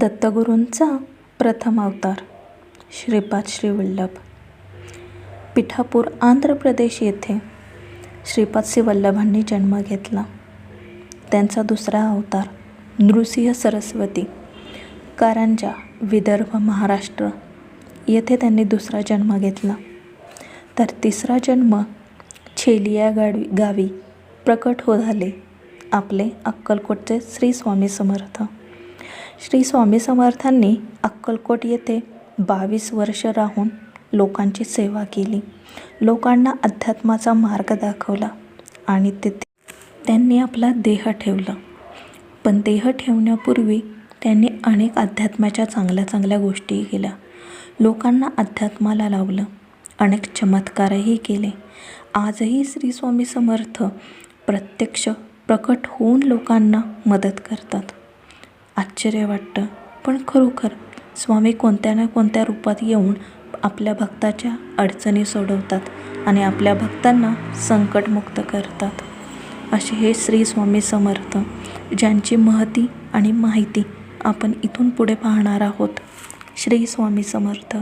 दत्तगुरूंचा प्रथम अवतार श्रीपाद श्रीवल्लभ. पिठापूर आंध्र प्रदेश येथे श्रीपाद श्रीवल्लभांनी जन्म घेतला. त्यांचा दुसरा अवतार नृसिंह सरस्वती कारंजा विदर्भ महाराष्ट्र येथे त्यांनी दुसरा जन्म घेतला. तर तिसरा जन्म छेलिया गावी प्रकट हो झाले आपले अक्कलकोटचे श्री स्वामी समर्थ. श्री स्वामी समर्थांनी अक्कलकोट येथे 22 वर्ष राहून लोकांची सेवा केली, लोकांना अध्यात्माचा मार्ग दाखवला आणि तिथे त्यांनी आपला देह ठेवला. पण देह ठेवण्यापूर्वी त्यांनी अनेक अध्यात्माच्या चांगल्या गोष्टी केल्या, लोकांना अध्यात्माला लावलं, अनेक चमत्कारही केले. आजही श्री स्वामी समर्थ प्रत्यक्ष प्रकट होऊन लोकांना मदत करतात. आश्चर्य वाटतं, पण खरोखर स्वामी कोणत्या ना कोणत्या रूपात येऊन आपल्या भक्ताच्या अडचणी सोडवतात आणि आपल्या भक्तांना संकटमुक्त करतात. असे हे श्री स्वामी समर्थ, ज्यांची महती आणि माहिती आपण इथून पुढे पाहणार आहोत. श्री स्वामी समर्थ.